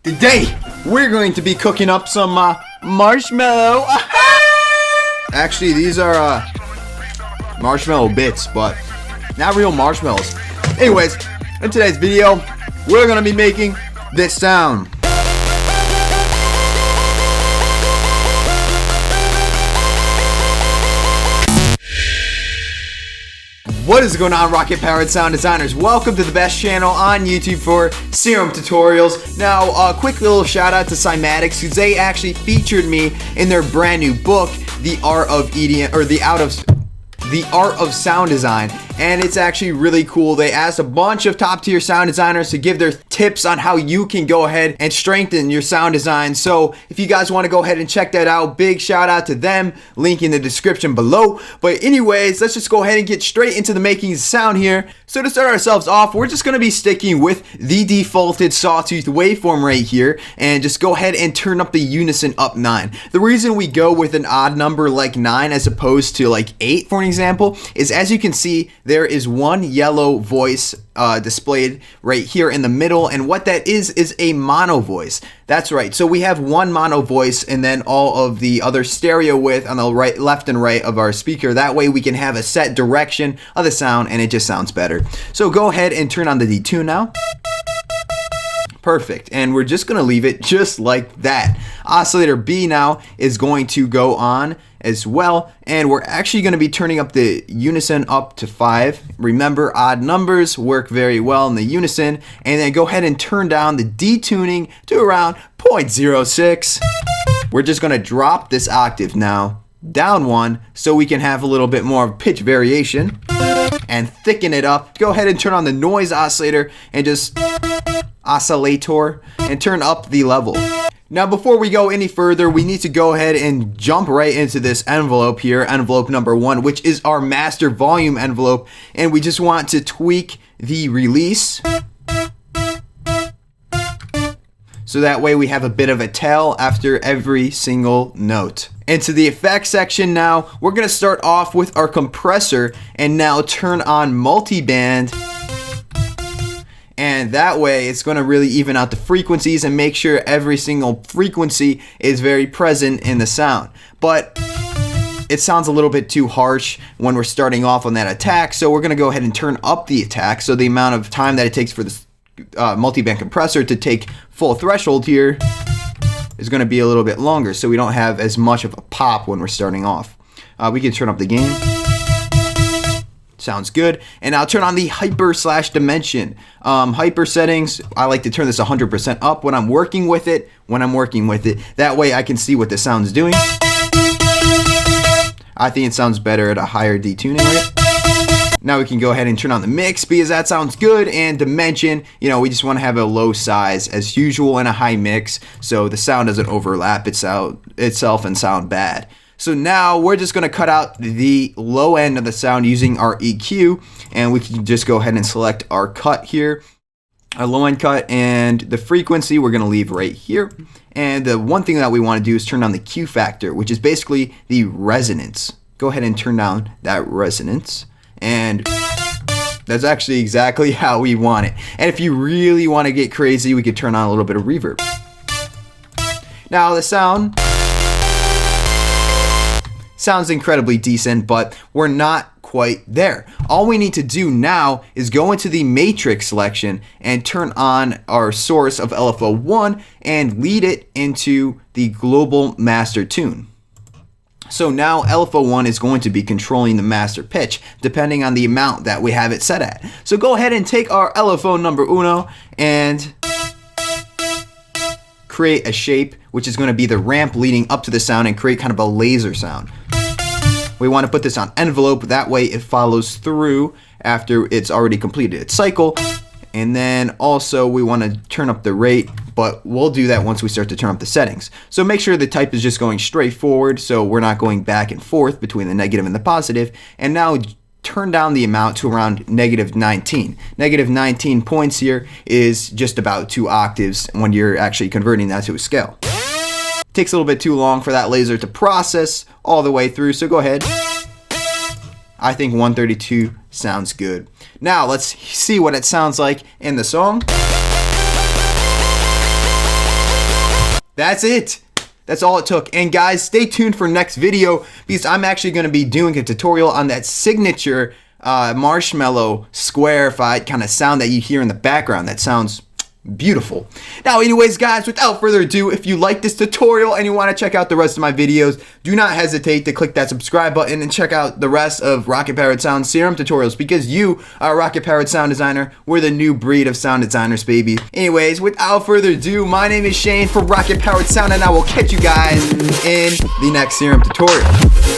Today, we're going to be cooking up some marshmallow. Actually, these are marshmallow bits, but not real marshmallows. Anyways, in today's video, we're going to be making this sound. What is going on, rocket powered sound designers? Welcome to the best channel on YouTube for Serum tutorials. Now, a quick little shout out to Cymatics, because they actually featured me in their brand new book, The Art of Sound Design, and it's actually really cool. They asked a bunch of top tier sound designers to give their tips on how you can go ahead and strengthen your sound design. So if you guys want to go ahead and check that out, big shout out to them, link in the description below. But anyways, let's just go ahead and get straight into the making of sound here. So to start ourselves off, we're just going to be sticking with the defaulted sawtooth waveform right here, and just go ahead and turn up the unison up 9. The reason we go with an odd number like 9 as opposed to like 8 for an example is, as you can see, there is one yellow voice displayed right here in the middle, and what that is a mono voice. That's right, so we have one mono voice and then all of the other stereo width on the right, left and right of our speaker. That way we can have a set direction of the sound and it just sounds better. So go ahead and turn on the detune now. Perfect, and we're just gonna leave it just like that. Oscillator B now is going to go on as well, and we're actually going to be turning up the unison up to 5. Remember, odd numbers work very well in the unison, and then go ahead and turn down the detuning to around 0.06. We're just going to drop this octave now down 1 so we can have a little bit more pitch variation and thicken it up. Go ahead and turn on the noise oscillator and just oscillator and turn up the level. Now, before we go any further, we need to go ahead and jump right into this envelope here, envelope number 1, which is our master volume envelope, and we just want to tweak the release so that way we have a bit of a tail after every single note. Into the effects section now, we're going to start off with our compressor and now turn on multiband. And that way it's going to really even out the frequencies and make sure every single frequency is very present in the sound. But it sounds a little bit too harsh when we're starting off on that attack, so we're going to go ahead and turn up the attack. So the amount of time that it takes for this multiband compressor to take full threshold here is going to be a little bit longer, so we don't have as much of a pop when we're starting off. We can turn up the gain. Sounds good. And I'll turn on the hyper/dimension. Hyper settings, I like to turn this 100% up when I'm working with it. That way I can see what the sound's doing. I think it sounds better at a higher detuning rate. Now we can go ahead and turn on the mix because that sounds good. And dimension, you know, we just want to have a low size as usual and a high mix so the sound doesn't overlap itself and sound bad. So now we're just going to cut out the low end of the sound using our EQ, and we can just go ahead and select our cut here, our low end cut, and the frequency we're going to leave right here. And the one thing that we want to do is turn on the Q factor, which is basically the resonance. Go ahead and turn down that resonance, and that's actually exactly how we want it. And if you really want to get crazy, we could turn on a little bit of reverb. Now the sounds incredibly decent, but we're not quite there. All we need to do now is go into the matrix selection and turn on our source of LFO1 and lead it into the global master tune. So now LFO1 is going to be controlling the master pitch depending on the amount that we have it set at. So go ahead and take our LFO number uno and create a shape, which is going to be the ramp leading up to the sound, and create kind of a laser sound. We want to put this on envelope, that way it follows through after it's already completed its cycle. And then also we want to turn up the rate, but we'll do that once we start to turn up the settings. So make sure the type is just going straight forward, so we're not going back and forth between the negative and the positive. And now turn down the amount to around -19. -19 points here is just about 2 octaves when you're actually converting that to a scale. Takes a little bit too long for that laser to process all the way through, so go ahead. I think 132 sounds good. Now let's see what it sounds like in the song. That's it. That's all it took. And guys, stay tuned for next video because I'm actually going to be doing a tutorial on that signature Marshmello square fight kind of sound that you hear in the background. That sounds beautiful. Now, anyways, guys, without further ado, if you like this tutorial and you want to check out the rest of my videos, do not hesitate to click that subscribe button and check out the rest of Rocket Powered Sound Serum tutorials because you are a Rocket Powered Sound Designer. We're the new breed of sound designers, baby. Anyways, without further ado, my name is Shane for Rocket Powered Sound, and I will catch you guys in the next Serum tutorial.